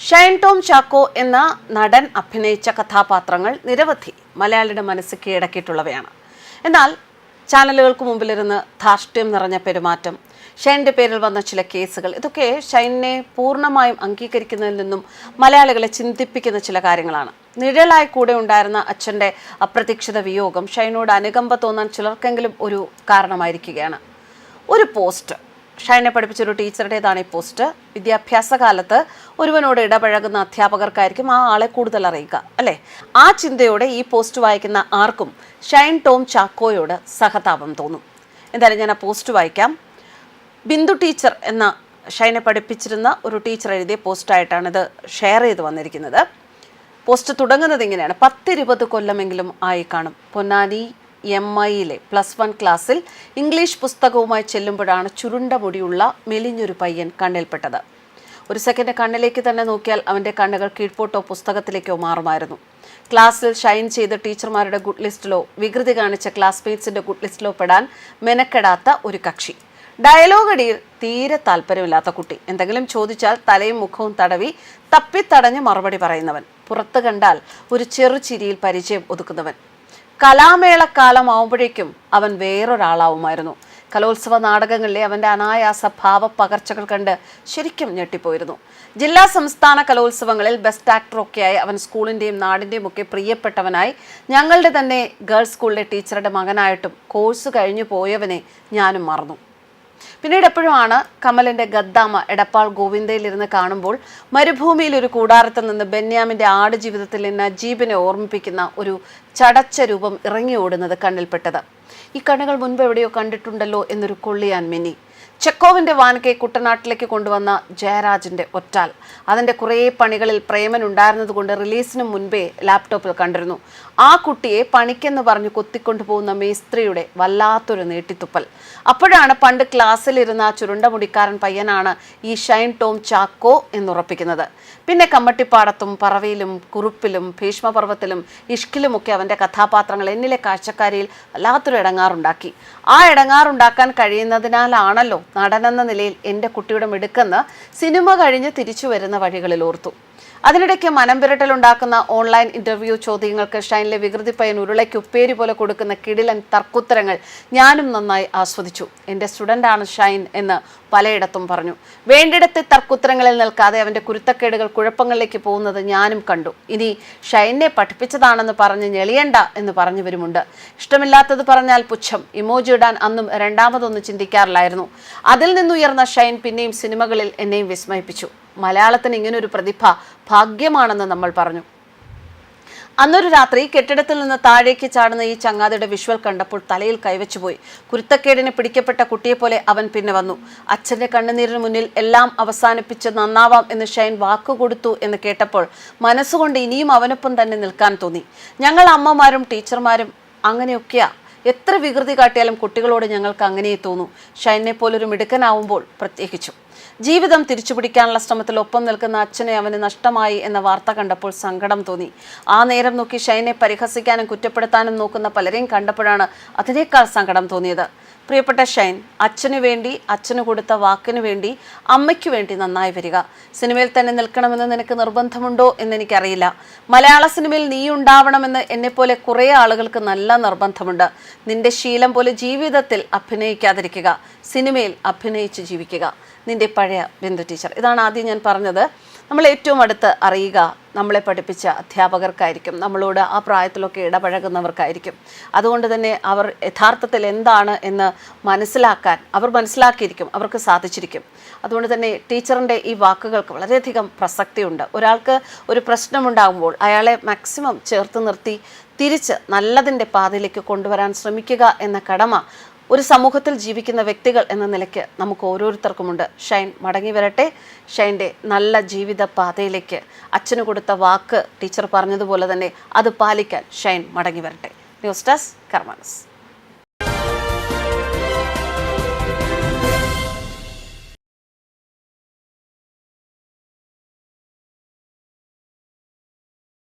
ഷൈൻ ടോം ചാക്കോ എന്ന നടൻ അഭിനയിച്ച കഥാപാത്രങ്ങൾ നിരവധി മലയാളിയുടെ മനസ്സ് കീഴടക്കിയിട്ടുള്ളവയാണ്. എന്നാൽ ചാനലുകൾക്ക് മുമ്പിലിരുന്ന് ധാർഷ്ട്യം നിറഞ്ഞ പെരുമാറ്റം, ഷൈൻ്റെ പേരിൽ വന്ന ചില കേസുകൾ, ഇതൊക്കെ ഷൈനെ പൂർണ്ണമായും അംഗീകരിക്കുന്നതിൽ നിന്നും മലയാളികളെ ചിന്തിപ്പിക്കുന്ന ചില കാര്യങ്ങളാണ്. നിഴലായി കൂടെ ഉണ്ടായിരുന്ന അച്ഛൻ്റെ അപ്രതീക്ഷിത വിയോഗം ഷൈനോട് അനുകമ്പ തോന്നാൻ ചിലർക്കെങ്കിലും ഒരു കാരണമായിരിക്കുകയാണ്. ഒരു പോസ്റ്റ്, ഷൈനെ പഠിപ്പിച്ചൊരു ടീച്ചറുടേതാണ് ഈ പോസ്റ്റ്. വിദ്യാഭ്യാസ കാലത്ത് ഒരുവനോട് ഇടപഴകുന്ന അധ്യാപകർക്കായിരിക്കും ആ ആളെ കൂടുതൽ അറിയുക, അല്ലേ? ആ ചിന്തയോടെ ഈ പോസ്റ്റ് വായിക്കുന്ന ആർക്കും ഷൈൻ ടോം ചാക്കോയോട് സഹതാപം തോന്നും. എന്തായാലും ഞാൻ ആ പോസ്റ്റ് വായിക്കാം. ബിന്ദു ടീച്ചർ എന്ന ഷൈനെ പഠിപ്പിച്ചിരുന്ന ഒരു ടീച്ചർ എഴുതിയ പോസ്റ്റായിട്ടാണ് ഇത് ഷെയർ ചെയ്ത് വന്നിരിക്കുന്നത്. പോസ്റ്റ് തുടങ്ങുന്നത് ഇങ്ങനെയാണ്: 10-20 കൊല്ലമെങ്കിലും ആയി കാണും. പൊന്നാനി MIയിലെ +1 ക്ലാസ്സിൽ ഇംഗ്ലീഷ് പുസ്തകവുമായി ചെല്ലുമ്പോഴാണ് ചുരുണ്ട മുടിയുള്ള മെലിഞ്ഞൊരു പയ്യൻ കണ്ണിൽപ്പെട്ടത്. ഒരു സെക്കൻഡ് കണ്ണിലേക്ക് തന്നെ നോക്കിയാൽ അവൻ്റെ കണ്ണുകൾ കീഴ്പോട്ടോ പുസ്തകത്തിലേക്കോ മാറുമായിരുന്നു. ക്ലാസ്സിൽ ഷൈൻ ചെയ്ത ടീച്ചർമാരുടെ ഗുഡ് ലിസ്റ്റിലോ വികൃതി കാണിച്ച ക്ലാസ്മേറ്റ്സിൻ്റെ ഗുഡ് ലിസ്റ്റിലോ പെടാൻ മെനക്കെടാത്ത ഒരു കക്ഷി. ഡയലോഗ് അടിയിൽ തീരെ താല്പര്യമില്ലാത്ത കുട്ടി. എന്തെങ്കിലും ചോദിച്ചാൽ തലയും മുഖവും തടവി തപ്പിത്തടഞ്ഞ് മറുപടി പറയുന്നവൻ. പുറത്ത് കണ്ടാൽ ഒരു ചെറുചിരിയിൽ പരിചയം ഒതുക്കുന്നവൻ. കലാമേളക്കാലമാവുമ്പോഴേക്കും അവൻ വേറൊരാളാവുമായിരുന്നു. കലോത്സവ നാടകങ്ങളിലെ അവൻ്റെ അനായാസ ഭാവപ്പകർച്ചകൾ കണ്ട് ശരിക്കും ഞെട്ടിപ്പോയിരുന്നു. ജില്ലാ സംസ്ഥാന കലോത്സവങ്ങളിൽ ബെസ്റ്റ് ആക്ടറൊക്കെയായി അവൻ സ്കൂളിൻ്റെയും നാടിൻ്റെയും ഒക്കെ പ്രിയപ്പെട്ടവനായി. ഞങ്ങളുടെ തന്നെ ഗേൾസ് സ്കൂളിലെ ടീച്ചറുടെ മകനായിട്ടും കോഴ്സ് കഴിഞ്ഞു പോയവനെ ഞാനും മറന്നു. പിന്നീട് എപ്പോഴുമാണ് കമലിൻ്റെ ഗദ്ദാമ എടപ്പാൾ ഗോവിന്ദയിലിരുന്ന് കാണുമ്പോൾ മരുഭൂമിയിൽ ഒരു കൂടാരത്തിൽ നിന്ന് ബെന്യാമിൻ്റെ ആടുജീവിതത്തിൽ നജീബിനെ ഓർമ്മിപ്പിക്കുന്ന ഒരു ചടച്ച രൂപം ഇറങ്ങി ഓടുന്നത് കണ്ണിൽപ്പെട്ടത്. ഈ കണ്ണുകൾ മുൻപ് എവിടെയോ കണ്ടിട്ടുണ്ടല്ലോ എന്നൊരു കൊള്ളിയാൻ മിന്നി. ചെക്കോവിൻ്റെ വാനക്കെ കുട്ടനാട്ടിലേക്ക് കൊണ്ടുവന്ന ജയരാജിൻ്റെ ഒറ്റാൽ. അതിൻ്റെ കുറേ പണികളിൽ പ്രേമൻ ഉണ്ടായിരുന്നത് കൊണ്ട് റിലീസിന് മുൻപേ ലാപ്ടോപ്പിൽ കണ്ടിരുന്നു. ആ കുട്ടിയെ പണിക്കെന്ന് പറഞ്ഞ് കൊത്തിക്കൊണ്ടു പോകുന്ന മേസ്ത്രിയുടെ വല്ലാത്തൊരു നീട്ടിത്തുപ്പൽ. അപ്പോഴാണ് പണ്ട് ക്ലാസ്സിലിരുന്ന ആ ചുരുണ്ട മുടിക്കാരൻ പയ്യനാണ് ഈ ഷൈൻ ടോം ചാക്കോ എന്നുറപ്പിക്കുന്നത്. പിന്നെ കമ്മട്ടിപ്പാടത്തും പറവയിലും കുറുപ്പിലും ഭീഷ്മപർവത്തിലും ഇഷ്കിലുമൊക്കെ അവൻ്റെ കഥാപാത്രങ്ങൾ എന്നിലെ കാഴ്ചക്കാരിയിൽ വല്ലാത്തൊരു ഇടങ്ങാറുണ്ടാക്കി. ആ ഇടങ്ങാറുണ്ടാക്കാൻ കഴിയുന്നതിനാലാണല്ലോ നടനെന്ന നിലയിൽ എൻ്റെ കുട്ടിയുടെ മിടുക്കെന്ന് സിനിമ കഴിഞ്ഞ് തിരിച്ചു വരുന്ന വഴികളിൽ ഓർത്തു. അതിനിടയ്ക്ക് മനംപിരട്ടലുണ്ടാക്കുന്ന ഓൺലൈൻ ഇൻ്റർവ്യൂ ചോദ്യങ്ങൾക്ക് ഷൈനിലെ വികൃതി പയ്യൻ ഉരുളയ്ക്ക് ഉപ്പേരി പോലെ കൊടുക്കുന്ന കിടിലൻ തർക്കുത്തരങ്ങൾ ഞാനും നന്നായി ആസ്വദിച്ചു. എൻ്റെ സ്റ്റുഡൻ്റാണ് ഷൈൻ എന്ന് പലയിടത്തും പറഞ്ഞു. വേണ്ടിടത്തെ തർക്കുത്തരങ്ങളിൽ നിൽക്കാതെ അവൻ്റെ കുരുത്തക്കേടുകൾ കുഴപ്പങ്ങളിലേക്ക് പോകുന്നത് ഞാനും കണ്ടു. ഇനി ഷൈനെ പഠിപ്പിച്ചതാണെന്ന് പറഞ്ഞ് ഞെളിയണ്ട എന്ന് പറഞ്ഞവരുമുണ്ട്. ഇഷ്ടമില്ലാത്തത് പറഞ്ഞാൽ പുച്ഛം. ഇമോജി ഇടാൻ അന്നും രണ്ടാമതൊന്നും ചിന്തിക്കാറില്ലായിരുന്നു. അതിൽ നിന്നുയർന്ന ഷൈൻ പിന്നെയും സിനിമകളിൽ എന്നെയും വിസ്മയിപ്പിച്ചു. മലയാളത്തിന് ഇങ്ങനൊരു പ്രതിഭ ഭാഗ്യമാണെന്ന് നമ്മൾ പറഞ്ഞു. അന്നൊരു രാത്രി കെട്ടിടത്തിൽ നിന്ന് താഴേക്ക് ചാടുന്ന ഈ ചങ്ങാതിയുടെ വിഷ്വൽ കണ്ടപ്പോൾ തലയിൽ കൈവച്ചുപോയി. കുരുത്തക്കേടിന് പിടിക്കപ്പെട്ട കുട്ടിയെപ്പോലെ അവൻ പിന്നെ വന്നു. അച്ഛൻ്റെ കണ്ണുനീരിന് മുന്നിൽ എല്ലാം അവസാനിപ്പിച്ച് നന്നാവാം എന്ന് ഷൈൻ വാക്കുകൊടുത്തു എന്ന് കേട്ടപ്പോൾ മനസ്സുകൊണ്ട് ഇനിയും അവനൊപ്പം തന്നെ നിൽക്കാൻ തോന്നി. ഞങ്ങൾ അമ്മമാരും ടീച്ചർമാരും അങ്ങനെയൊക്കെയാ. എത്ര വികൃതി കാട്ടിയാലും കുട്ടികളോട് ഞങ്ങൾക്ക് അങ്ങനെ തോന്നൂ. ഷൈനെ പോലൊരു മിടുക്കനാവുമ്പോൾ പ്രത്യേകിച്ചും. ജീവിതം തിരിച്ചുപിടിക്കാനുള്ള ശ്രമത്തിൽ ഒപ്പം നിൽക്കുന്ന അച്ഛനെ അവന് നഷ്ടമായി എന്ന വാർത്ത കണ്ടപ്പോൾ സങ്കടം തോന്നി. ആ നേരം നോക്കി ഷൈനെ പരിഹസിക്കാനും കുറ്റപ്പെടുത്താനും നോക്കുന്ന പലരെയും കണ്ടപ്പോഴാണ് അതിനേക്കാൾ സങ്കടം തോന്നിയത്. പ്രിയപ്പെട്ട ഷൈൻ, അച്ഛനു വേണ്ടി, അച്ഛന് കൊടുത്ത വാക്കിനു വേണ്ടി, അമ്മയ്ക്ക് വേണ്ടി നന്നായി വരിക. സിനിമയിൽ തന്നെ നിൽക്കണമെന്ന് നിനക്ക് നിർബന്ധമുണ്ടോ എന്നെനിക്കറിയില്ല. മലയാള സിനിമയിൽ നീ ഉണ്ടാവണമെന്ന് എന്നെപ്പോലെ കുറേ ആളുകൾക്ക് നല്ല നിർബന്ധമുണ്ട്. നിന്റെ ശീലം പോലെ ജീവിതത്തിൽ അഭിനയിക്കാതിരിക്കുക, സിനിമയിൽ അഭിനയിച്ച് ജീവിക്കുക. നിന്റെ പഴയ ബിന്ദു ടീച്ചർ. ഇതാണ് ആദ്യം ഞാൻ പറഞ്ഞത്. നമ്മൾ ഏറ്റവും അടുത്ത് അറിയുക നമ്മളെ പഠിപ്പിച്ച അധ്യാപകർക്കായിരിക്കും, നമ്മളോട് ആ പ്രായത്തിലൊക്കെ ഇടപഴകുന്നവർക്കായിരിക്കും. അതുകൊണ്ട് തന്നെ അവർ യഥാർത്ഥത്തിൽ എന്താണ് എന്ന് മനസ്സിലാക്കാൻ അവർ മനസ്സിലാക്കിയിരിക്കും, അവർക്ക് സാധിച്ചിരിക്കും. അതുകൊണ്ട് തന്നെ ടീച്ചറിൻ്റെ ഈ വാക്കുകൾക്ക് വളരെയധികം പ്രസക്തിയുണ്ട്. ഒരാൾക്ക് ഒരു പ്രശ്നമുണ്ടാകുമ്പോൾ അയാളെ മാക്സിമം ചേർത്ത് നിർത്തി തിരിച്ച് നല്ലതിൻ്റെ പാതയിലേക്ക് കൊണ്ടുവരാൻ ശ്രമിക്കുക എന്ന കടമ ഒരു സമൂഹത്തിൽ ജീവിക്കുന്ന വ്യക്തികൾ എന്ന നിലയ്ക്ക് നമുക്ക് ഓരോരുത്തർക്കുമുണ്ട്. ഷൈൻ മടങ്ങി വരട്ടെ. ഷൈൻ്റെ നല്ല ജീവിത പാതയിലേക്ക് അച്ഛന് കൊടുത്ത വാക്ക് ടീച്ചർ പറഞ്ഞതുപോലെ തന്നെ അത് പാലിക്കാൻ ഷൈൻ മടങ്ങി വരട്ടെ. News desk കർമാനസ്.